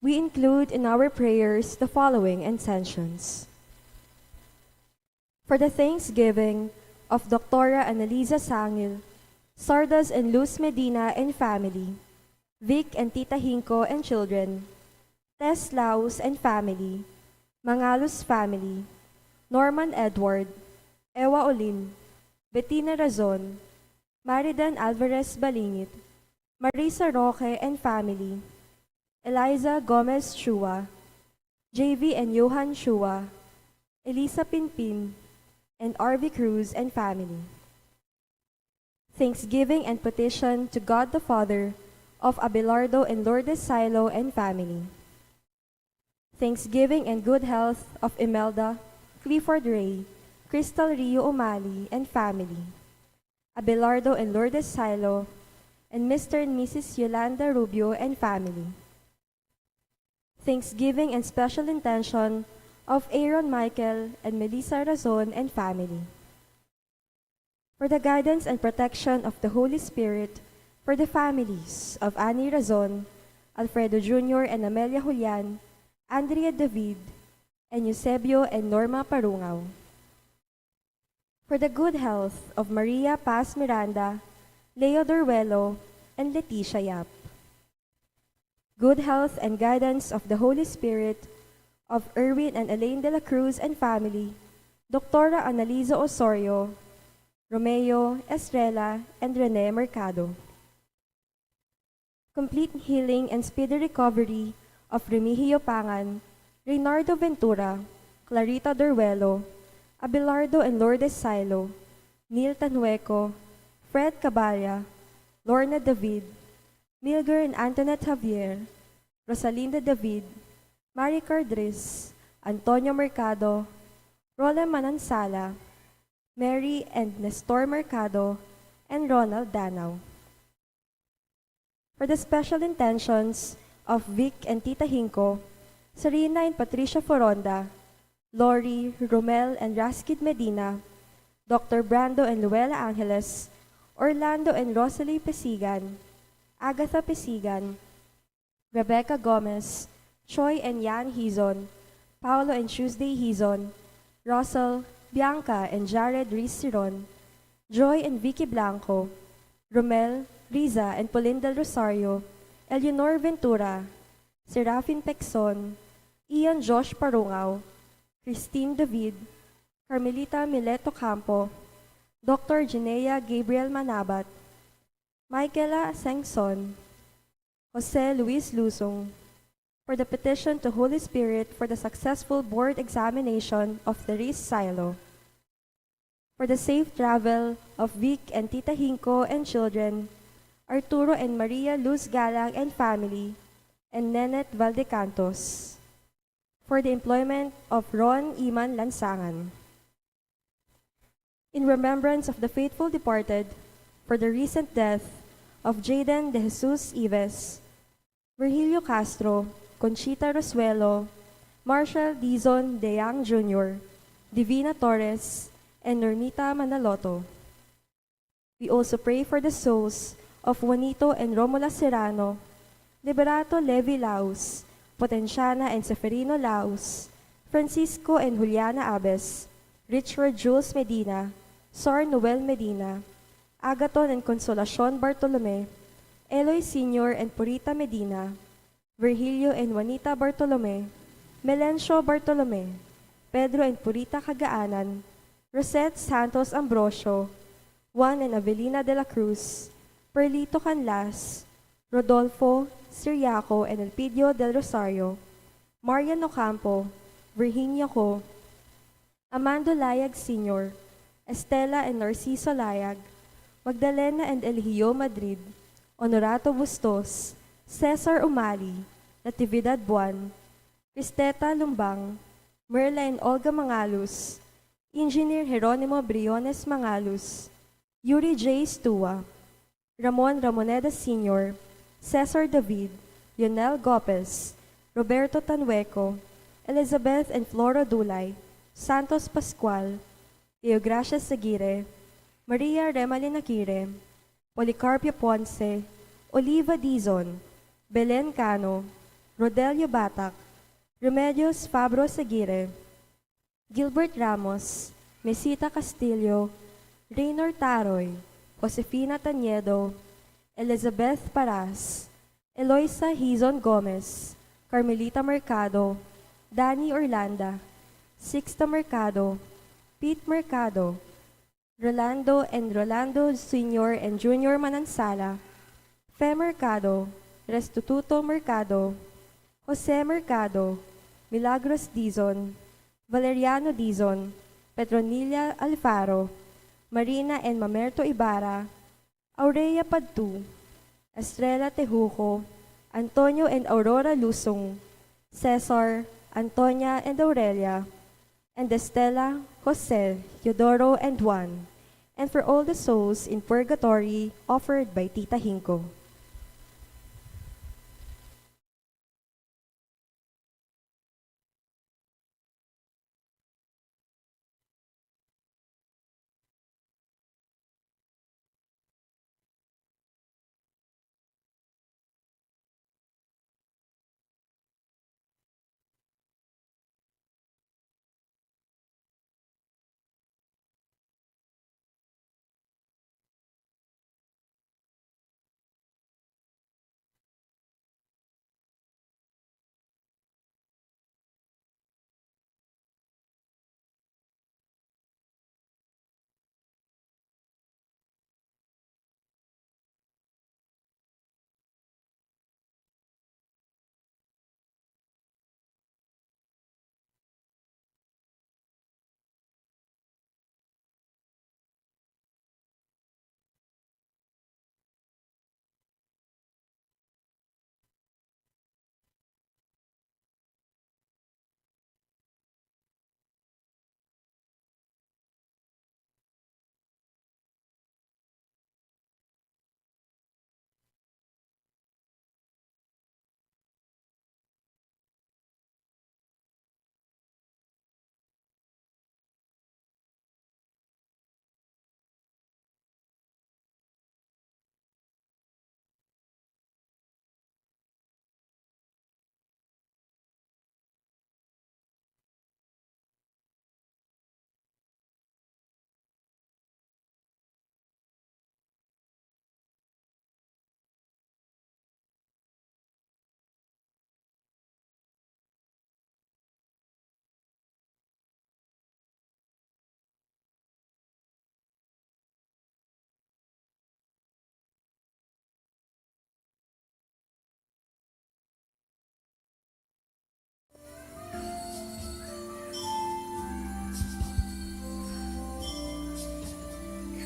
We include in our prayers the following intentions. For the thanksgiving of Dr. Annalisa Sangil, Sardas and Luz Medina and family, Vic and Tita Hinko and children, Tess Laus and family, Mangalus family, Norman Edward, Ewa Olin, Bettina Razon, Maridan Alvarez Balingit, Marisa Roque and family, Eliza Gomez Chua, JV and Johan Chua, Elisa Pinpin, and RV Cruz and family. Thanksgiving and petition to God the Father of Abelardo and Lourdes Silo and family. Thanksgiving and good health of Imelda, Clifford Ray, Crystal Rio Umali and family. Abelardo and Lourdes Silo, and Mr. and Mrs. Yolanda Rubio and family. Thanksgiving and special intention of Aaron Michael and Melissa Razon and family. For the guidance and protection of the Holy Spirit, for the families of Annie Razon, Alfredo Jr. and Amelia Julian, Andrea David, and Eusebio and Norma Parungaw. For the good health of Maria Paz Miranda, Leo Dorwelo, and Leticia Yap. Good health and guidance of the Holy Spirit of Erwin and Elaine de la Cruz and family, Dr. Annalisa Osorio, Romeo, Estrella, and Rene Mercado. Complete healing and speedy recovery of Remigio Pangan, Reynardo Ventura, Clarita Dorwelo, Abelardo and Lourdes Silo, Neil Tanueco, Fred Caballa, Lorna David, Milger and Antoinette Javier, Rosalinda David, Mari Cardris, Antonio Mercado, Rola Manansala, Mary and Nestor Mercado, and Ronald Danao. For the special intentions of Vic and Tita Hinko, Serena and Patricia Foronda, Lori, Romel and Raskid Medina, Dr. Brando and Luella Angeles, Orlando and Rosalie Pesigan, Agatha Pesigan, Rebecca Gomez, Choi and Yan Hizon, Paolo and Tuesday Hizon, Russell, Bianca and Jared Riz-Siron, Joy and Vicky Blanco, Romel, Riza and Pauline Del Rosario, Eleanor Ventura, Serafin Pexon, Ian Josh Parungaw, Christine David, Carmelita Mileto Campo, Dr. Ginea Gabriel Manabat, Michaela Sengson, Jose Luis Lusong, for the petition to Holy Spirit for the successful board examination of the Riz Silo, for the safe travel of Vic and Tita Hinko and children, Arturo and Maria Luz Galang and family, and Nenet Valdecantos, for the employment of Ron Iman Lansangan. In remembrance of the faithful departed, for the recent death of Jaden de Jesus Ives, Virgilio Castro, Conchita Rosuelo, Marshall Dizon de Yang Jr., Divina Torres, and Normita Manaloto. We also pray for the souls of Juanito and Romula Serrano, Liberato Levi Laus, Potenciana and Seferino Laus, Francisco and Juliana Abes, Richard Jules Medina, Sor Noel Medina, Agaton and Consolacion Bartolome, Eloy Sr. and Purita Medina, Virgilio and Juanita Bartolome, Melencio Bartolome, Pedro and Purita Cagaanan, Rosette Santos Ambrosio, Juan and Avelina de la Cruz, Perlito Canlas, Rodolfo, Siriaco and Elpidio del Rosario, Marian Ocampo, Virginia Co, Amando Layag Sr., Estela and Narciso Layag, Magdalena and Elhio Madrid, Honorato Bustos, Cesar Umali, Natividad Buwan, Cristeta Lumbang, Merla and Olga Mangalus, Engineer Jeronimo Briones Mangalus, Yuri J. Stua, Ramon Ramoneda Sr., Cesar David, Lionel Gopez, Roberto Tanueco, Elizabeth and Flora Dulay, Santos Pascual, Teogracia Sagire, Maria Remalin Aquire, Policarpio Ponce, Oliva Dizon, Belen Cano, Rodelio Batac, Remedios Fabro Seguire, Gilbert Ramos, Mesita Castillo, Raynor Taroy, Josefina Taniedo, Elizabeth Paras, Eloisa Hizon Gomez, Carmelita Mercado, Danny Orlanda, Sixto Mercado, Pete Mercado, Rolando and Rolando Sr. and Junior Manansala, Fe Mercado, Restituto Mercado, Jose Mercado, Milagros Dizon, Valeriano Dizon, Petronilla Alfaro, Marina and Mamerto Ibarra, Aurea Padtu, Estrella Tejuco, Antonio and Aurora Lusong, Cesar, Antonia and Aurelia, and Estela, Jose, Eudoro, and Juan, and for all the souls in purgatory offered by Tita Hinko.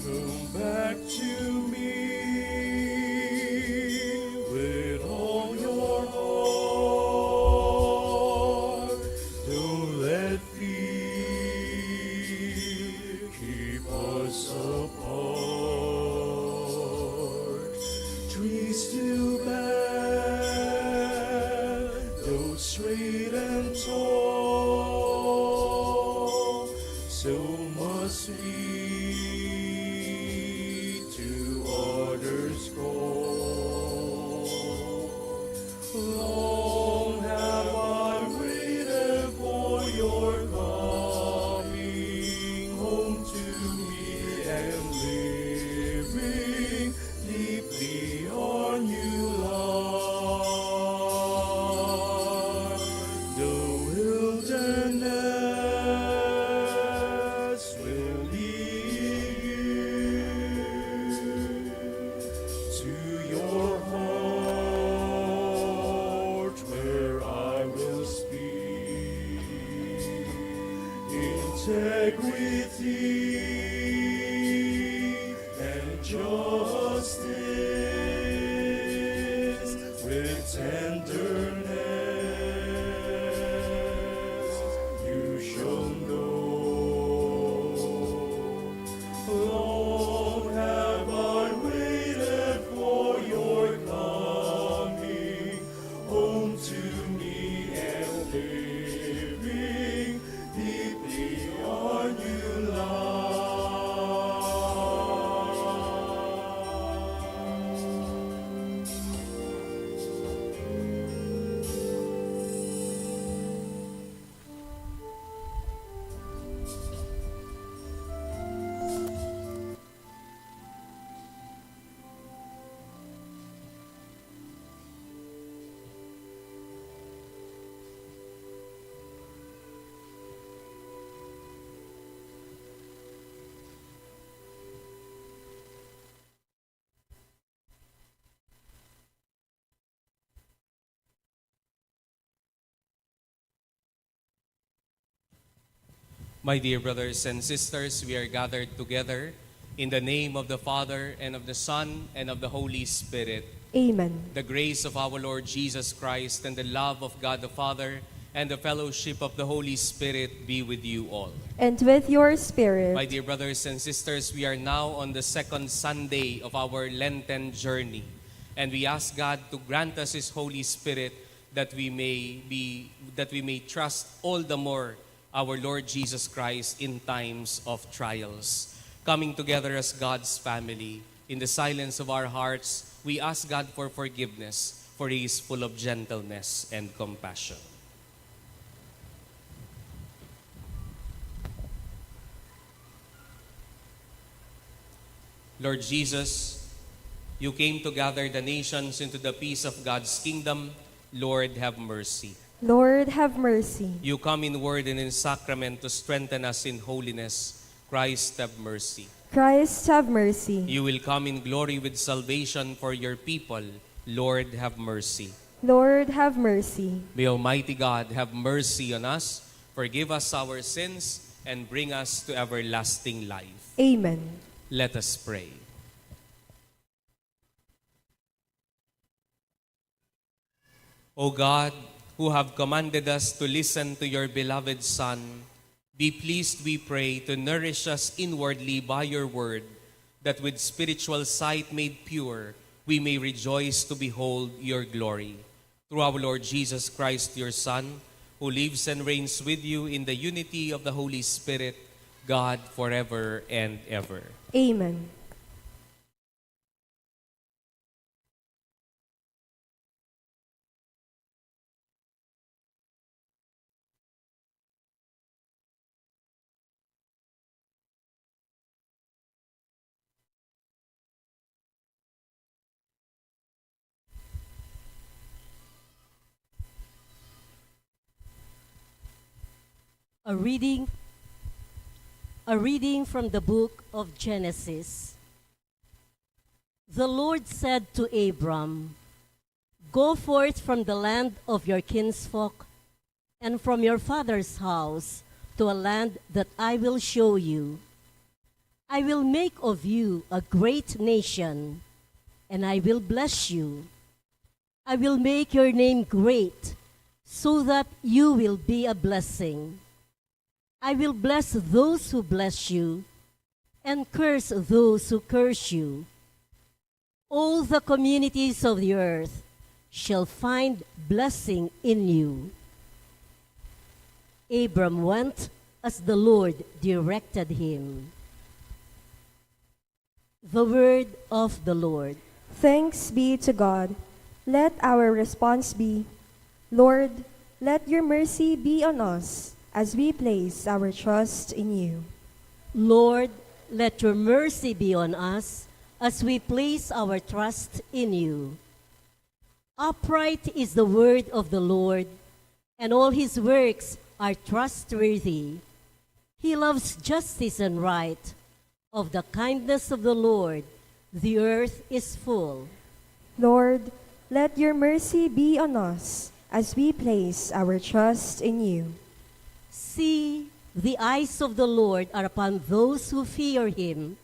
Come back to me with all your heart. Don't let fear keep us apart. Trees still bend, though straight and tall, so must we to others call. Long have I waited for your coming home to me, and living deeply on you lie. The wilderness will lead you to your heart, where I will speak integrity and justice with tenderness you shall know. Long have I waited for your coming home to me, and living deeply on you lie. My dear brothers and sisters, we are gathered together in the name of the Father, and of the Son, and of the Holy Spirit. Amen. The grace of our Lord Jesus Christ, and the love of God the Father, and the fellowship of the Holy Spirit be with you all. And with your spirit. My dear brothers and sisters, we are now on the second Sunday of our Lenten journey, and we ask God to grant us His Holy Spirit that we may trust all the more our Lord Jesus Christ in times of trials. Coming together as God's family, in the silence of our hearts, we ask God for forgiveness, for He is full of gentleness and compassion. Lord Jesus, you came to gather the nations into the peace of God's kingdom. Lord, have mercy. Lord, have mercy. You come in word and in sacrament to strengthen us in holiness. Christ, have mercy. Christ, have mercy. You will come in glory with salvation for your people. Lord, have mercy. Lord, have mercy. May Almighty God have mercy on us, forgive us our sins, and bring us to everlasting life. Amen. Let us pray. O God, who have commanded us to listen to your beloved Son, be pleased, we pray, to nourish us inwardly by your word, that with spiritual sight made pure, we may rejoice to behold your glory. Through our Lord Jesus Christ, your Son, who lives and reigns with you in the unity of the Holy Spirit, God, forever and ever. Amen. A reading from the book of Genesis. The Lord said to Abram, "Go forth from the land of your kinsfolk and from your father's house to a land that I will show you. I will make of you a great nation, and I will bless you. I will make your name great, so that you will be a blessing. I will bless those who bless you, and curse those who curse you. All the communities of the earth shall find blessing in you." Abram went as the Lord directed him. The word of the Lord. Thanks be to God. Let our response be, Lord, let your mercy be on us as we place our trust in you. Lord, let your mercy be on us as we place our trust in you. Upright is the word of the Lord, and all his works are trustworthy. He loves justice and right. Of the kindness of the Lord, the earth is full. Lord, let your mercy be on us as we place our trust in you. See, the eyes of the Lord are upon those who fear him,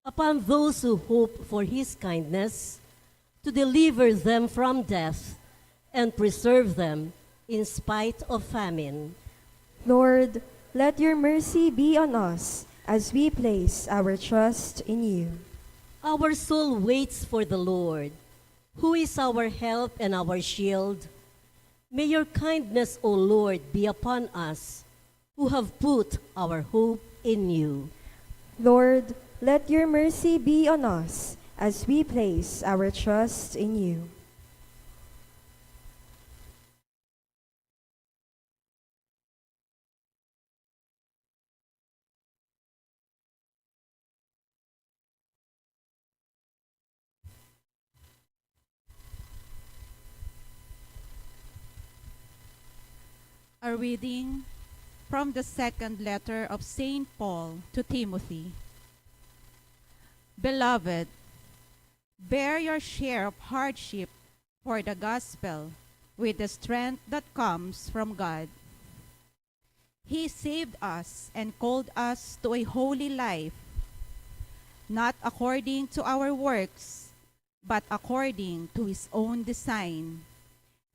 upon those who hope for his kindness, to deliver them from death and preserve them in spite of famine. Lord, let your mercy be on us as we place our trust in you. Our soul waits for the Lord, who is our help and our shield. May your kindness, O Lord, be upon us, who have put our hope in you. Lord, let your mercy be on us as we place our trust in you. A reading from the second letter of St. Paul to Timothy. Beloved, bear your share of hardship for the gospel with the strength that comes from God. He saved us and called us to a holy life, not according to our works, but according to his own design,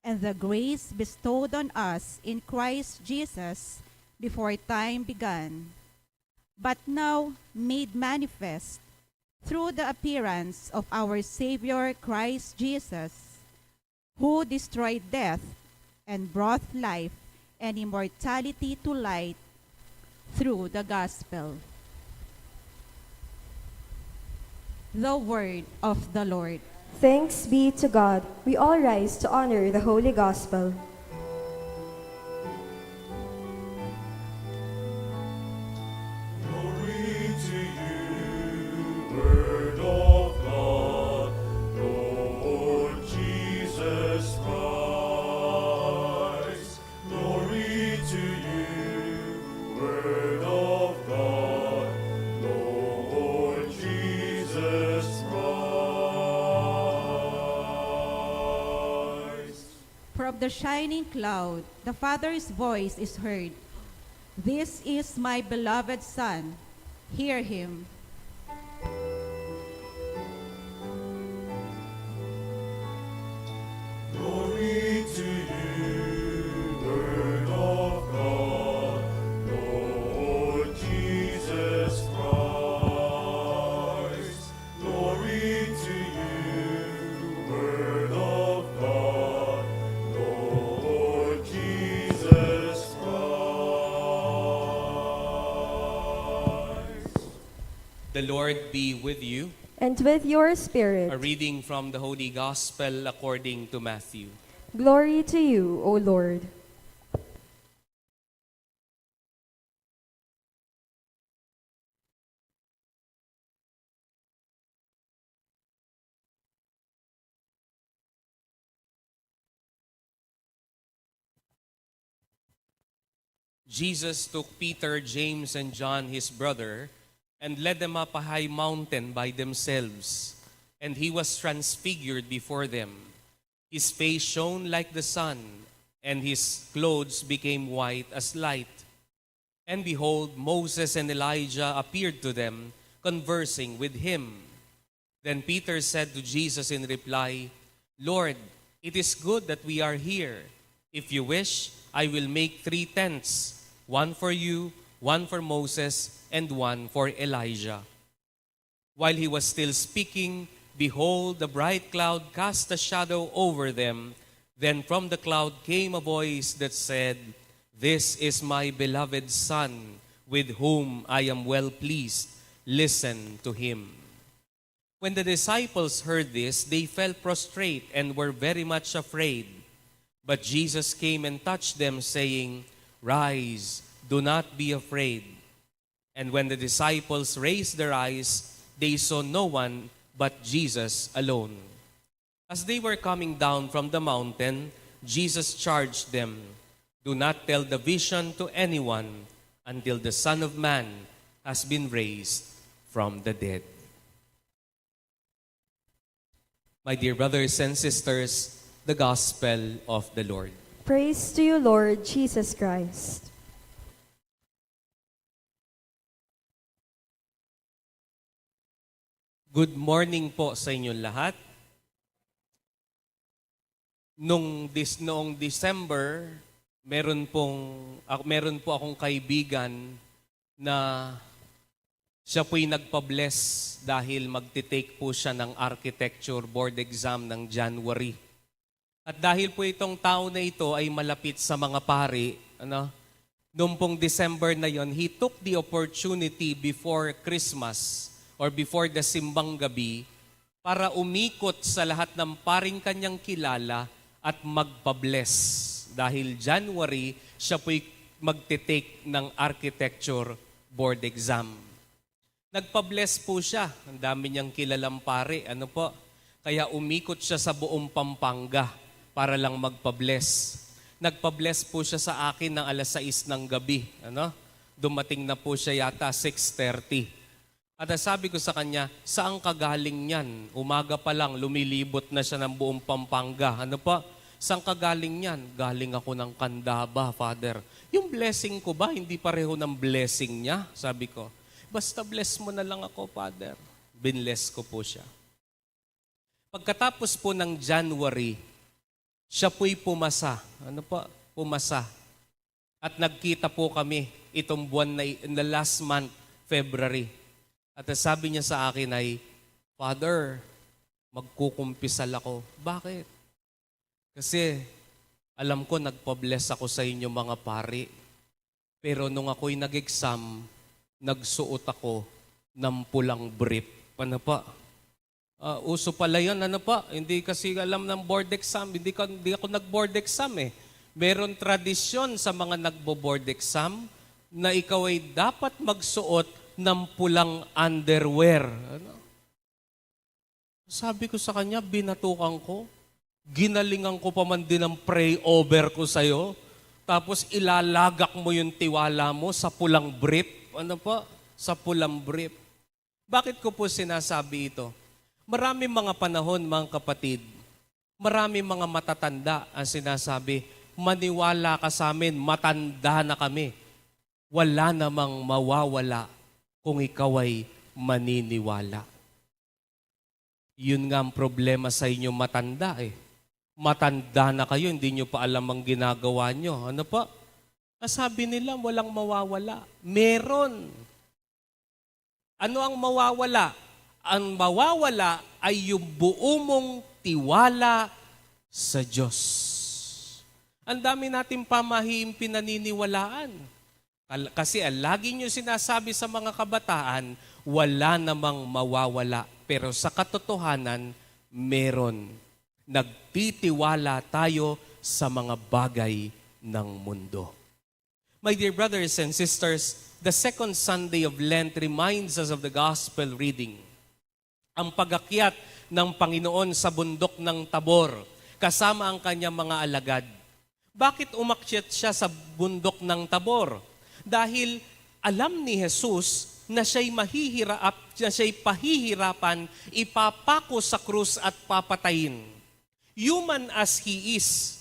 and the grace bestowed on us in Christ Jesus before time began, but now made manifest through the appearance of our Savior Christ Jesus, who destroyed death and brought life and immortality to light through the gospel. The word of the Lord. Thanks be to God. We all rise to honor the Holy Gospel. Glory to you, Word of God, Lord Jesus Christ. Glory to you, Word of God, Lord Jesus Christ. From the shining cloud, the Father's voice is heard. This is my beloved Son. Hear him. Glory to you, Word of God, Lord Jesus Christ. Glory to you, Word of God, Lord Jesus Christ. The Lord be with you. And with your spirit, A reading from the Holy Gospel according to Matthew. glory to you, O Lord. Jesus took Peter, James, and John, his brother, and led them up a high mountain by themselves. And he was transfigured before them. His face shone like the sun, and his clothes became white as light. And behold, Moses and Elijah appeared to them, conversing with him. Then Peter said to Jesus in reply, Lord, it is good that we are here. If you wish, I will make 3 tents, one for you, one for Moses, and one for Elijah. While he was still speaking, behold, the bright cloud cast a shadow over them. Then from the cloud came a voice that said, This is my beloved Son, with whom I am well pleased. Listen to him. When the disciples heard this, they fell prostrate and were very much afraid. But Jesus came and touched them, saying, Rise, do not be afraid. And when the disciples raised their eyes, they saw no one but Jesus alone. As they were coming down from the mountain, Jesus charged them, Do not tell the vision to anyone until the Son of Man has been raised from the dead. My dear brothers and sisters, the Gospel of the Lord. Praise to you, Lord Jesus Christ. Good morning po sa inyong lahat. Noong December, meron po akong kaibigan na siya po'y nagpa-bless dahil magtitake po siya ng architecture board exam ng January. At dahil po itong tao na ito ay malapit sa mga pari, noong pong December na yon, he took the opportunity before Christmas or before the simbang gabi para umikot sa lahat ng paring kanyang kilala at magpa-bless. Dahil January, siya po'y magtitake ng architecture board exam. Nagpa-bless po siya. Ang dami niyang kilalang pare. Kaya umikot siya sa buong Pampanga para lang magpa-bless. Nagpa-bless po siya sa akin ng alas 6 ng gabi. Dumating na po siya yata 6:30. At sabi ko sa kanya, saan ka galing yan? Umaga pa lang, lumilibot na siya ng buong Pampanga. Saan ka galing yan? Galing ako ng Candaba, Father. Yung blessing ko ba, hindi pareho ng blessing niya? Sabi ko, basta bless mo na lang ako, Father. Binless ko po siya. Pagkatapos po ng January, siya po'y pumasa. Ano po? Pumasa. At nagkita po kami itong buwan na, in the last month, February. At sabi niya sa akin ay, Father, magkukumpisal ako. Bakit? Kasi alam ko nagpa-bless ako sa inyo mga pari. Pero nung ako'y nag-exam, nagsuot ako ng pulang brief. Ano pa? Uso pala yan, ano pa? Hindi kasi alam ng board exam. Hindi ako nag-board exam eh. Meron tradisyon sa mga nagbo-board exam na ikaw ay dapat magsuot ng pulang underwear. Ano? Sabi ko sa kanya, binatukan ko. Ginalingan ko pa man din ang pray over ko sa'yo. Tapos ilalagak mo yung tiwala mo sa pulang brief. Ano pa? Sa pulang brief. Bakit ko po sinasabi ito? Marami mga panahon, mga kapatid, marami mga matatanda ang sinasabi, maniwala ka sa amin, matanda na kami. Wala namang mawawala kung ikaw ay maniniwala. Yun nga ang problema sa inyo matanda eh. Matanda na kayo, hindi nyo pa alam ang ginagawa nyo. Ano pa? Sabi nila, walang mawawala. Meron. Ano ang mawawala? Ang mawawala ay yung buo mong tiwala sa Diyos. Ang dami nating pamahing pinaniniwalaan. Kasi lagi nyo sinasabi sa mga kabataan, wala namang mawawala. Pero sa katotohanan, meron. Nagtitiwala tayo sa mga bagay ng mundo. My dear brothers and sisters, the second Sunday of Lent reminds us of the gospel reading. Ang pag-akyat ng Panginoon sa bundok ng Tabor, kasama ang kanyang mga alagad. Bakit umakyat siya sa bundok ng Tabor? Dahil alam ni Jesus na siya'y pahihirapan, ipapako sa krus at papatayin. Human as He is,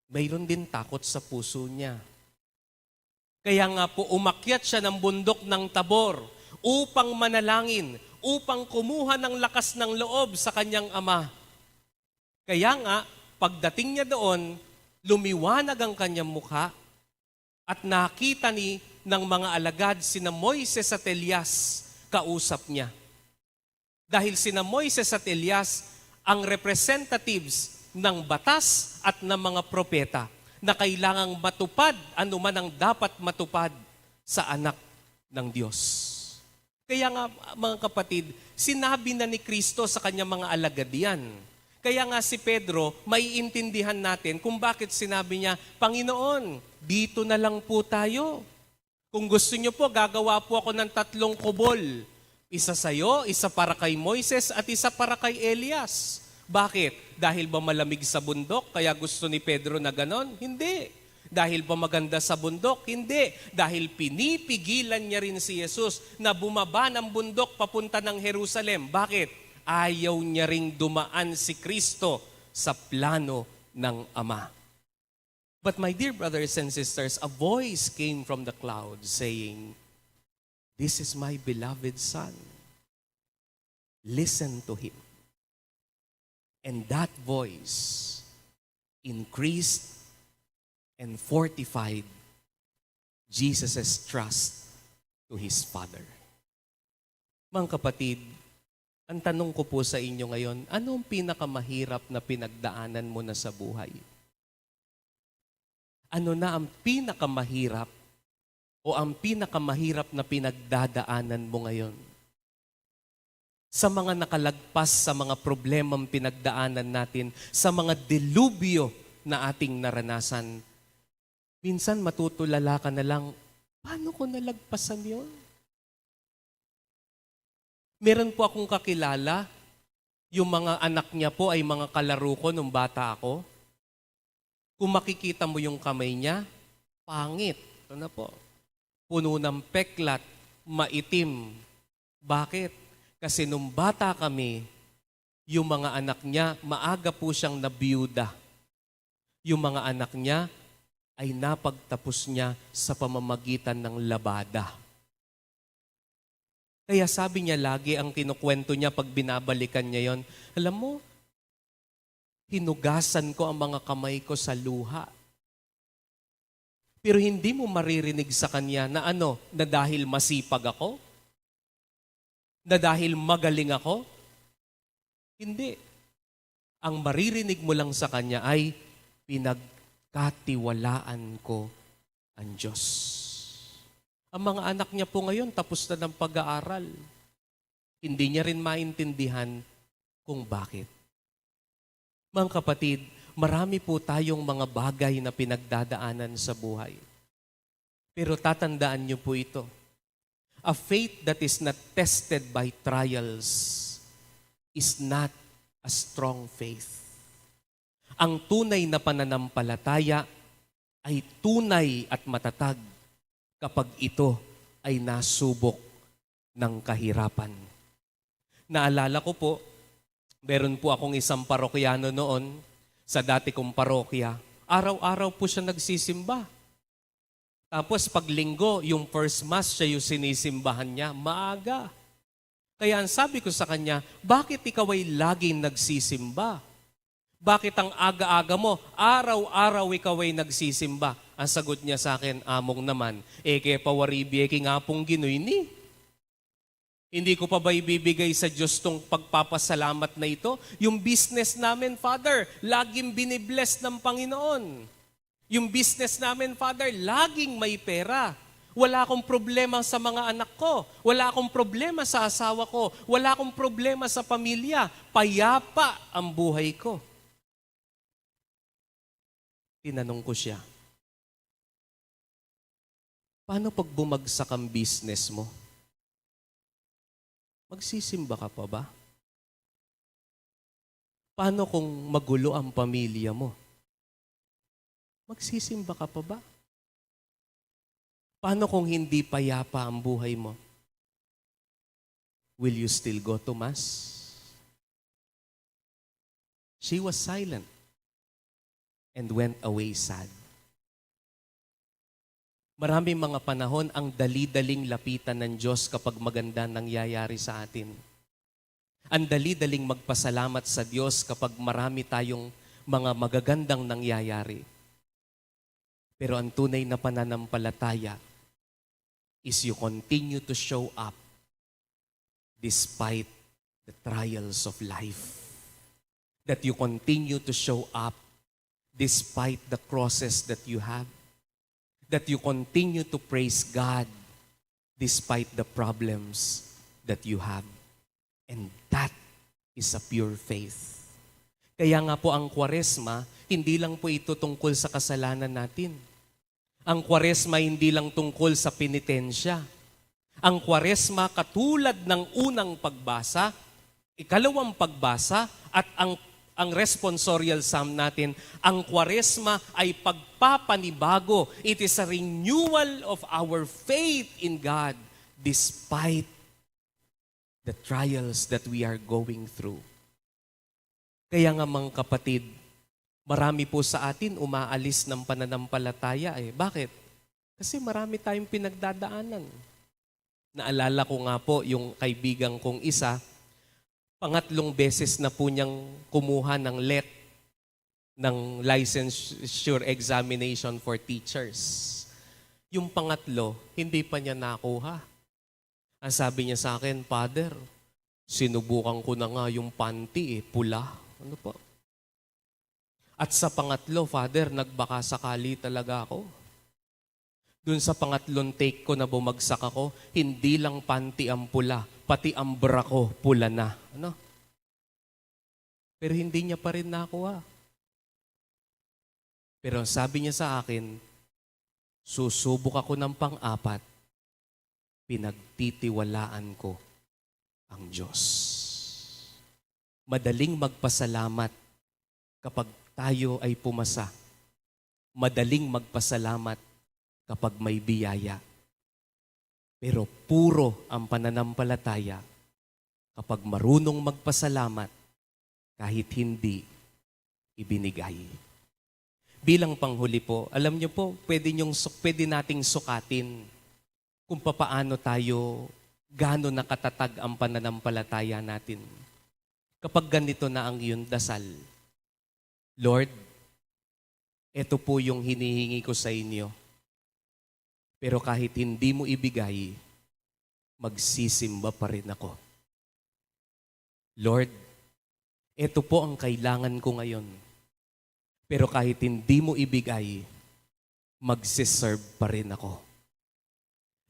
mayroon din takot sa puso niya. Kaya nga po umakyat siya ng bundok ng Tabor upang manalangin, upang kumuha ng lakas ng loob sa kanyang ama. Kaya nga, pagdating niya doon, lumiwanag ang kanyang mukha at nakita ng mga alagad sina Moises at Elias, kausap niya. Dahil sina Moises at Elias ang representatives ng batas at ng mga propeta na kailangang matupad anuman ang dapat matupad sa anak ng Diyos. Kaya nga mga kapatid, sinabi na ni Kristo sa kanyang mga alagad yan. Kaya nga si Pedro, maiintindihan natin kung bakit sinabi niya, Panginoon, dito na lang po tayo. Kung gusto niyo po, gagawa po ako ng 3 kubol. Isa sa'yo, isa para kay Moises, at isa para kay Elias. Bakit? Dahil ba malamig sa bundok, kaya gusto ni Pedro na ganon? Hindi. Dahil ba maganda sa bundok? Hindi. Dahil pinipigilan niya rin si Jesus na bumaba ng bundok papunta ng Jerusalem. Bakit? Ayaw niya ring dumaan si Kristo sa plano ng Ama. But my dear brothers and sisters, a voice came from the clouds saying, "This is my beloved Son. Listen to Him." And that voice increased and fortified Jesus' trust to His Father. Mga kapatid, ang tanong ko po sa inyo ngayon, ano ang pinakamahirap na pinagdaanan mo na sa buhay? Ano na ang pinakamahirap o ang pinakamahirap na pinagdadaanan mo ngayon? Sa mga nakalagpas sa mga problemang pinagdaanan natin, sa mga delubyo na ating naranasan, minsan matutulala ka na lang, paano ko nalagpasan yun? Meron po akong kakilala, yung mga anak niya po ay mga kalaro ko nung bata ako. Kung makikita mo yung kamay niya, pangit. Ito na po. Puno ng peklat, maitim. Bakit? Kasi nung bata kami, Yung mga anak niya, maaga po siyang nabiyuda. Yung mga anak niya ay napagtapos niya sa pamamagitan ng labada. Kaya sabi niya lagi, ang kinukwento niya pag binabalikan niya yon, alam mo, hinugasan ko ang mga kamay ko sa luha. Pero hindi mo maririnig sa kanya na na dahil masipag ako? Na dahil magaling ako? Hindi. Ang maririnig mo lang sa kanya ay pinagkatiwalaan ko ang Diyos. Ang mga anak niya po ngayon tapos na ng pag-aaral. Hindi niya rin maintindihan kung bakit. Mga kapatid, marami po tayong mga bagay na pinagdadaanan sa buhay. Pero tatandaan niyo po ito. A faith that is not tested by trials is not a strong faith. Ang tunay na pananampalataya ay tunay at matatag kapag ito ay nasubok ng kahirapan. Naalala ko po, meron po akong isang parokyano noon sa dati kong parokya. Araw-araw po siya nagsisimba. Tapos pag linggo, yung first mass, siya yung sinisimbahan niya, maaga. Kaya ang sabi ko sa kanya, bakit ikaw ay laging nagsisimba? Bakit ang aga-aga mo, araw-araw ikaw ay nagsisimba? Ang sagot niya sa akin, among naman, kaya pawaribi, nga pong ginoy ni. Hindi ko pa ba ibibigay sa Diyos tong pagpapasalamat na ito? Yung business namin, Father, laging binibless ng Panginoon. Yung business namin, Father, laging may pera. Wala akong problema sa mga anak ko. Wala akong problema sa asawa ko. Wala akong problema sa pamilya. Payapa ang buhay ko. Tinanong ko siya, paano pag bumagsak ang business mo? Magsisimba ka pa ba? Paano kung magulo ang pamilya mo? Magsisimba ka pa ba? Paano kung hindi payapa ang buhay mo? Will you still go to Mass? She was silent and went away sad. Maraming mga panahon ang dali-daling lapitan ng Diyos kapag maganda nangyayari sa atin. Ang dali-daling magpasalamat sa Diyos kapag marami tayong mga magagandang nangyayari. Pero ang tunay na pananampalataya is you continue to show up despite the trials of life. That you continue to show up despite the crosses that you have. That you continue to praise God despite the problems that you have. And that is a pure faith. Kaya nga po ang Kwaresma, hindi lang po ito tungkol sa kasalanan natin. Ang Kwaresma hindi lang tungkol sa penitensya. Ang Kwaresma katulad ng unang pagbasa, ikalawang pagbasa, at ang responsorial psalm natin, ang Kwaresma ay pagpapanibago. It is a renewal of our faith in God despite the trials that we are going through. Kaya nga mga kapatid, marami po sa atin umaalis ng pananampalataya. Bakit? Kasi marami tayong pinagdadaanan. Naalala ko nga po yung kaibigan kong isa, pangatlong beses na po niyang kumuha ng LET, ng Licensure Examination for Teachers. Yung pangatlo, hindi pa niya nakuha. Ang sabi niya sa akin, Father, sinubukan ko na nga yung panty, pula. Ano po? At sa pangatlo, Father, nagbaka sakali talaga ako. Doon sa pangatlong take ko na bumagsak ako, hindi lang panty ang pula, pati ang bra ko pula na. Ano? Pero hindi niya pa rin nakuha. Pero sabi niya sa akin, susubok ako ng pang-apat, pinagtitiwalaan ko ang Diyos. Madaling magpasalamat kapag tayo ay pumasa. Madaling magpasalamat kapag may biyaya. Pero puro ang pananampalataya kapag marunong magpasalamat kahit hindi ibinigay. Bilang panghuli po, alam niyo po, pwede nating sukatin kung papaano tayo, gaano nakatatag ang pananampalataya natin. Kapag ganito na ang iyong dasal, Lord, ito po yung hinihingi ko sa inyo. Pero kahit hindi mo ibigay, magsisimba pa rin ako. Lord, ito po ang kailangan ko ngayon. Pero kahit hindi mo ibigay, magsiserve pa rin ako.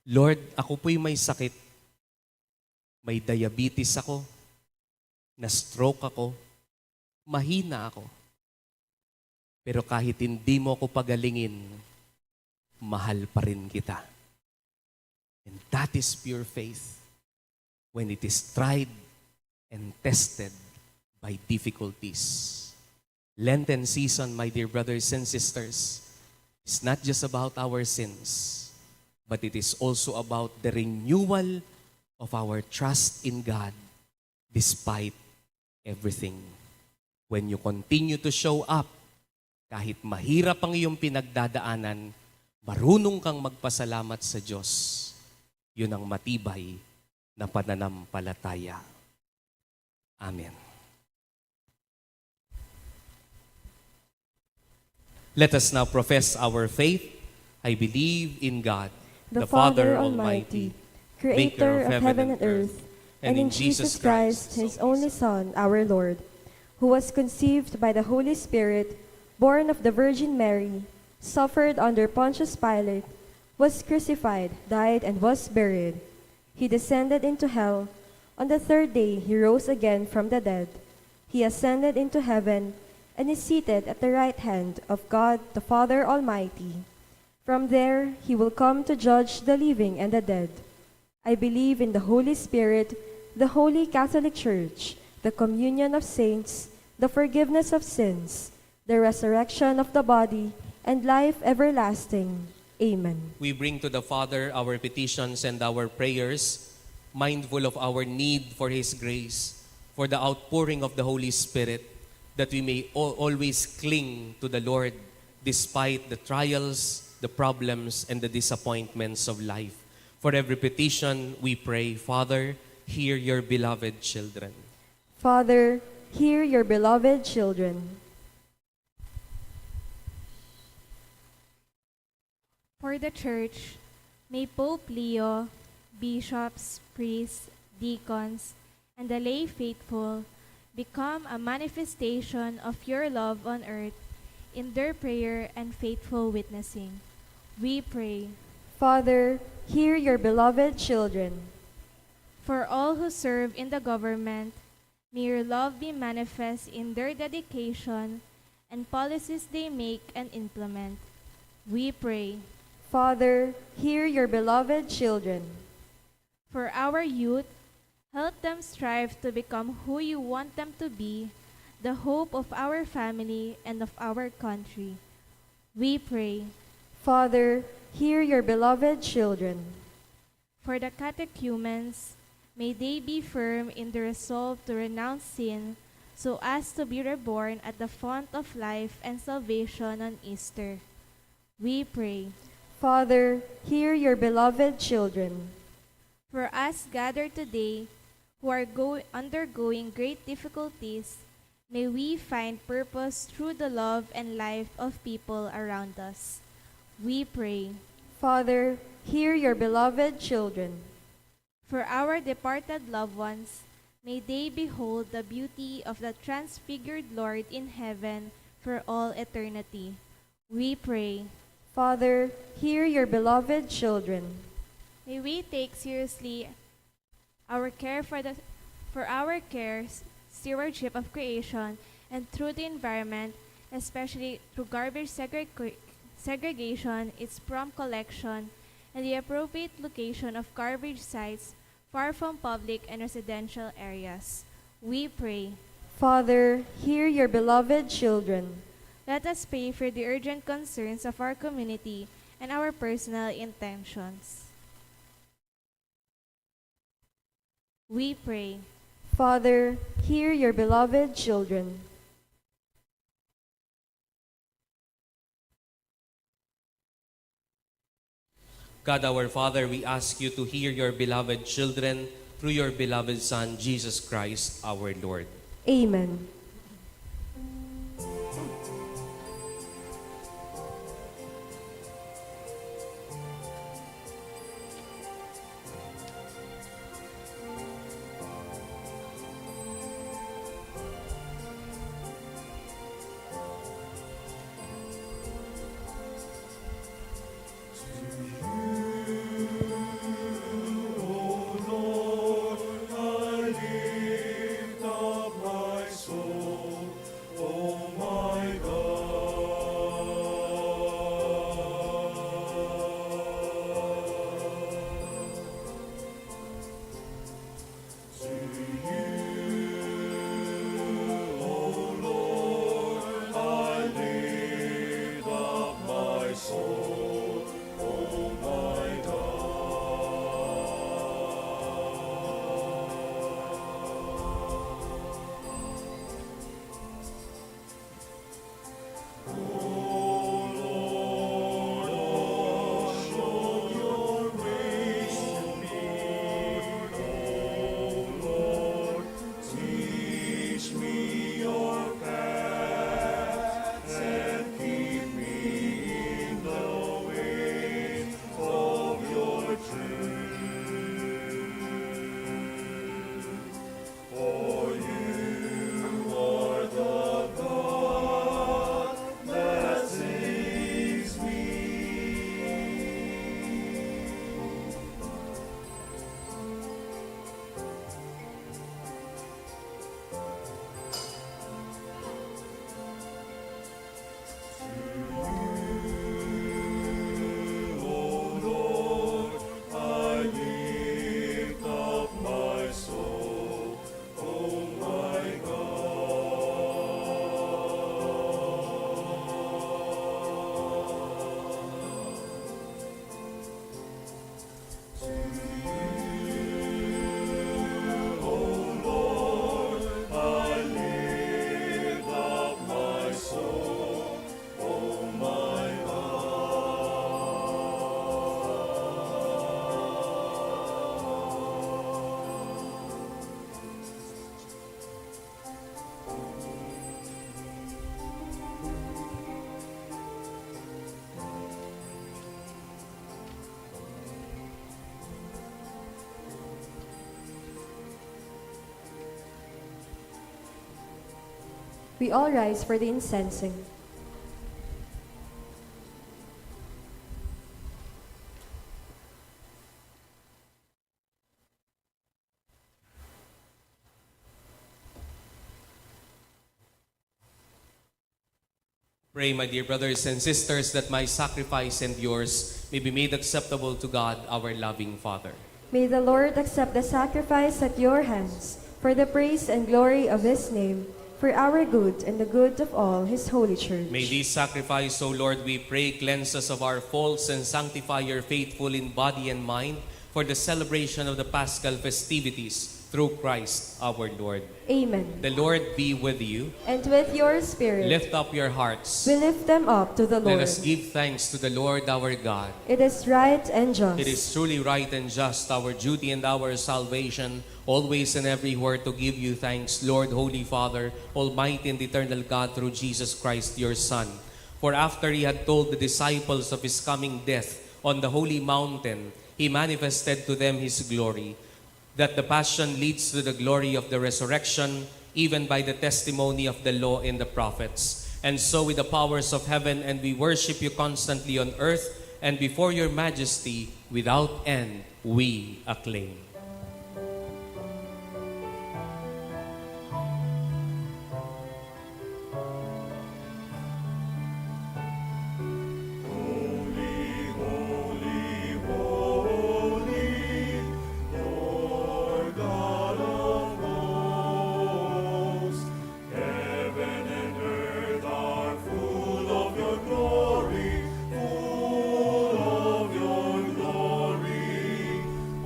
Lord, ako po'y may sakit. May diabetes ako. Na-stroke ako. Mahina ako. Pero kahit hindi mo ako pagalingin, mahal pa rin kita. And that is pure faith when it is tried and tested by difficulties. Lenten season, my dear brothers and sisters, is not just about our sins, but it is also about the renewal of our trust in God despite everything. When you continue to show up, kahit mahirap ang iyong pinagdadaanan, marunong kang magpasalamat sa Diyos. Yun ang matibay na pananampalataya. Amen. Let us now profess our faith. I believe in God, the Father Almighty, Creator of heaven and earth, and in Jesus Christ, His only Son, our Lord, who was conceived by the Holy Spirit, born of the Virgin Mary, suffered under Pontius Pilate, was crucified, died, and was buried. He descended into hell. On the third day He rose again from the dead. He ascended into heaven and is seated at the right hand of God the Father Almighty. From there He will come to judge the living and the dead. I believe in the Holy Spirit, the Holy Catholic Church, the communion of saints, the forgiveness of sins, the resurrection of the body, and life everlasting. Amen. We bring to the Father our petitions and our prayers, mindful of our need for His grace, for the outpouring of the Holy Spirit, that we may always cling to the Lord despite the trials, the problems, and the disappointments of life. For every petition, we pray, Father, hear your beloved children. Father, hear your beloved children. For the Church, may Pope Leo, bishops, priests, deacons, and the lay faithful become a manifestation of your love on earth in their prayer and faithful witnessing. We pray. Father, hear your beloved children. For all who serve in the government, may your love be manifest in their dedication and policies they make and implement. We pray. Father, hear your beloved children. For our youth, help them strive to become who you want them to be, the hope of our family and of our country. We pray. Father, hear your beloved children. For the catechumens, may they be firm in the resolve to renounce sin so as to be reborn at the font of life and salvation on Easter. We pray. Father, hear your beloved children. For us gathered today, who are undergoing great difficulties, may we find purpose through the love and life of people around us. We pray. Father, hear your beloved children. For our departed loved ones, may they behold the beauty of the transfigured Lord in heaven for all eternity. We pray. Father, hear your beloved children. May we take seriously our stewardship of creation, and through the environment, especially through garbage segregation, its prompt collection, and the appropriate location of garbage sites far from public and residential areas. We pray. Father, hear your beloved children. Let us pray for the urgent concerns of our community and our personal intentions. We pray. Father, hear your beloved children. God our Father, we ask you to hear your beloved children through your beloved Son, Jesus Christ, our Lord. Amen. We all rise for the incensing. Pray, my dear brothers and sisters, that my sacrifice and yours may be made acceptable to God, our loving Father. May the Lord accept the sacrifice at your hands for the praise and glory of his name, for our good and the good of all his holy church. May this sacrifice, O Lord, we pray, cleanse us of our faults and sanctify your faithful in body and mind for the celebration of the Paschal festivities through Christ our Lord. Amen. The Lord be with you. And with your spirit, Lift up your hearts. we lift them up to the Let Lord. us give thanks to the Lord our God. It is right and just. It is truly right and just, our duty and our salvation, always and everywhere to give you thanks, Lord, Holy Father, Almighty and eternal God, through Jesus Christ, your Son. For after he had told the disciples of his coming death on the holy mountain, he manifested to them his glory, that the passion leads to the glory of the resurrection, even by the testimony of the law and the prophets. And so with the powers of heaven, and we worship you constantly on earth, and before your majesty, without end, we acclaim.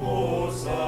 Hosanna.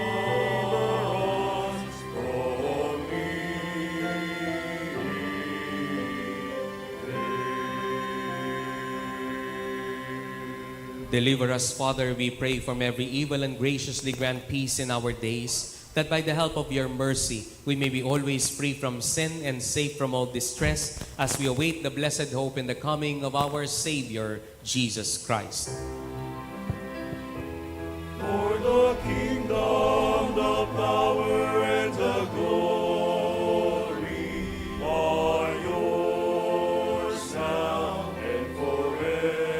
Deliver us, Father, we pray, from every evil, and graciously grant peace in our days, that by the help of your mercy we may be always free from sin and safe from all distress, as we await the blessed hope in the coming of our Savior, Jesus Christ. For the kingdom, the power, and the glory are yours now and forever.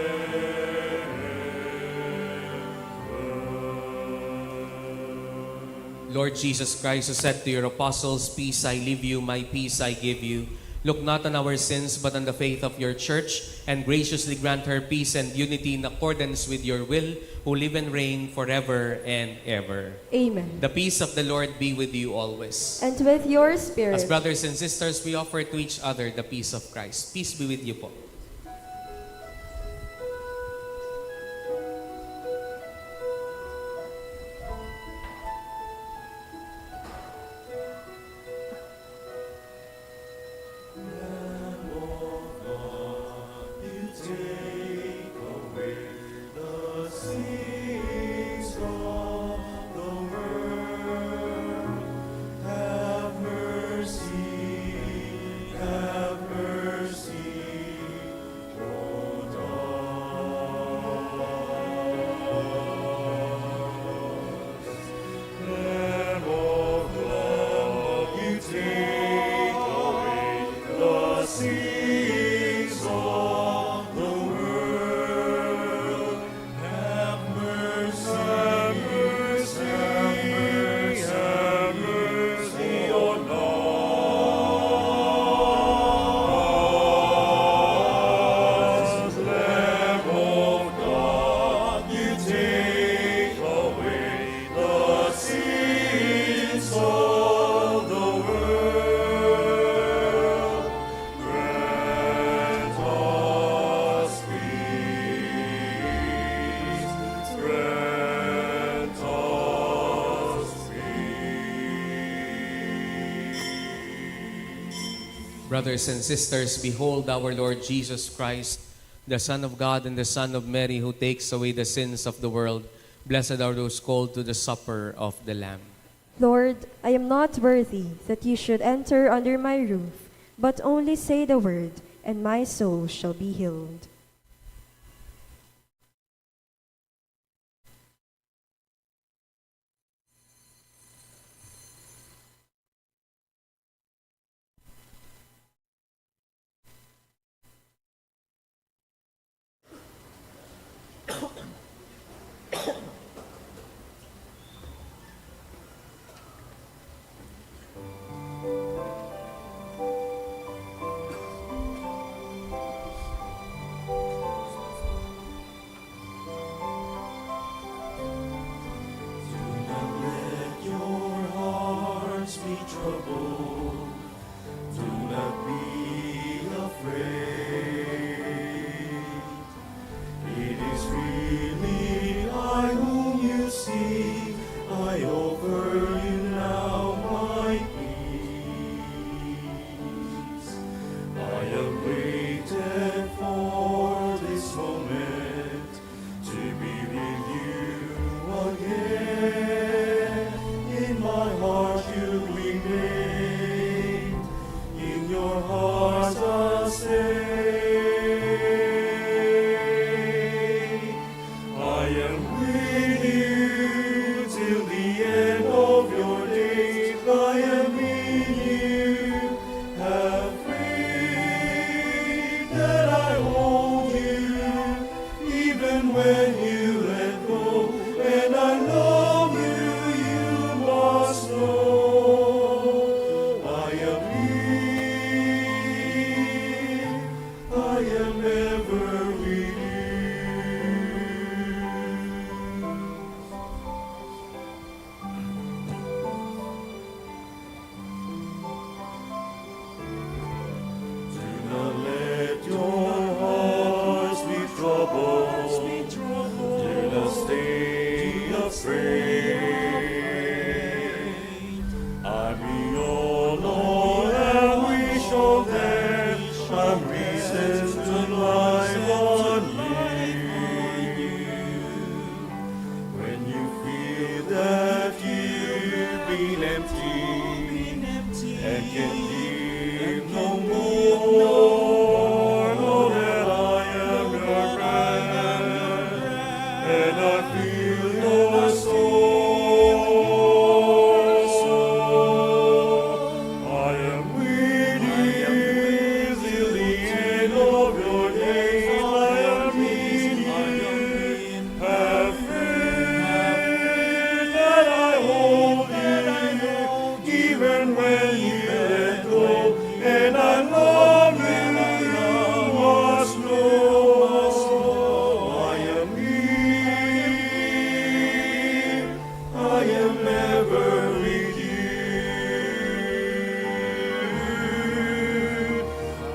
Lord Jesus Christ, who said to your apostles, "Peace I leave you, my peace I give you," look not on our sins, but on the faith of your church, and graciously grant her peace and unity in accordance with your will, who live and reign forever and ever. Amen. The peace of the Lord be with you always. And with your spirit. As brothers and sisters, we offer to each other the peace of Christ. Peace be with you po. Brothers and sisters, behold our Lord Jesus Christ, the Son of God and the Son of Mary, who takes away the sins of the world. Blessed are those called to the supper of the Lamb. Lord, I am not worthy that you should enter under my roof, but only say the word, and my soul shall be healed.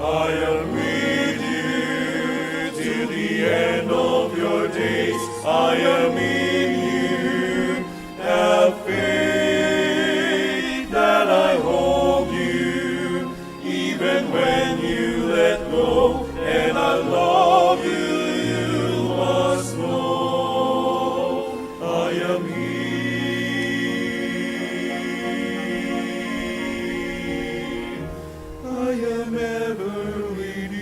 I am with you till the end of your days. I am in you. Have faith that I hold you, even when you let go, and I love you, you must know. I am here. I am ever with you.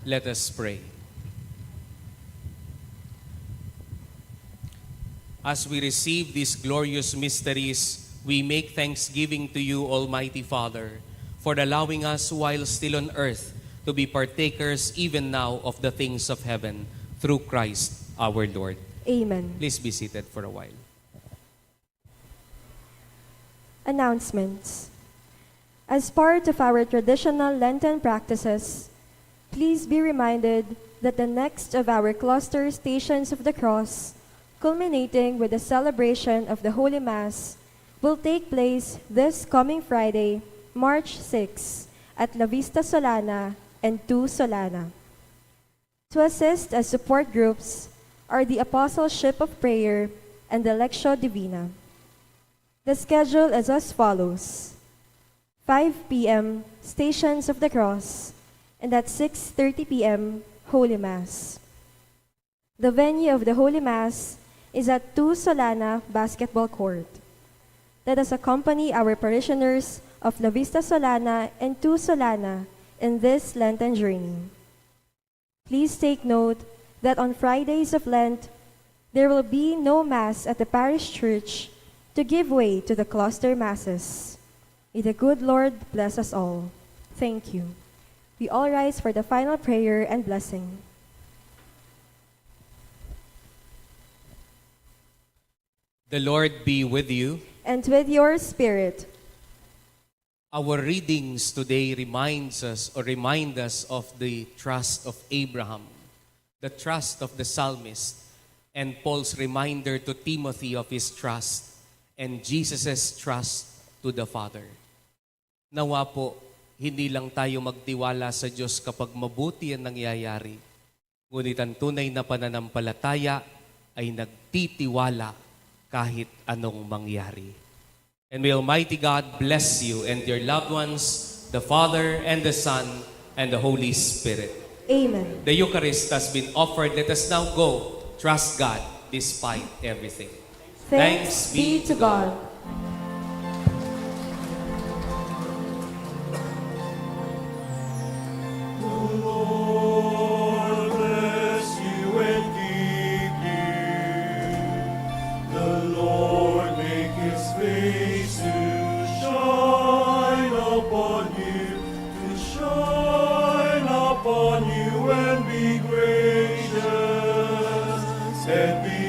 Let us pray. As we receive these glorious mysteries, we make thanksgiving to you, Almighty Father, for allowing us while still on earth to be partakers even now of the things of heaven through Christ our Lord. Amen. Please be seated for a while. Announcements. As part of our traditional Lenten practices, please be reminded that the next of our cluster Stations of the Cross, culminating with the celebration of the Holy Mass, will take place this coming Friday, March 6, at La Vista Solana and 2 Solana. To assist as support groups are the Apostleship of Prayer and the Lectio Divina. The schedule is as follows: 5 p.m. Stations of the Cross, and at 6:30 p.m. Holy Mass. The venue of the Holy Mass is at 2 Solana Basketball Court. Let us accompany our parishioners of La Vista Solana and 2 Solana in this Lenten journey. Please take note that on Fridays of Lent, there will be no Mass at the Parish Church to give way to the cluster Masses. May the good Lord bless us all. Thank you. We all rise for the final prayer and blessing. The Lord be with you. And with your spirit. Our readings today remind us of the trust of Abraham, the trust of the psalmist, and Paul's reminder to Timothy of his trust, and Jesus' trust to the Father. Nawa po, hindi lang tayo magtiwala sa Diyos kapag mabuti ang nangyayari, ngunit ang tunay na pananampalataya ay nagtitiwala kahit anong mangyari. And may Almighty God bless you and your loved ones, the Father and the Son and the Holy Spirit. Amen. The Eucharist has been offered. Let us now go. Trust God despite everything. Thanks be to God. Lord bless you and keep you. The Lord make his face to shine upon you, and be gracious, and be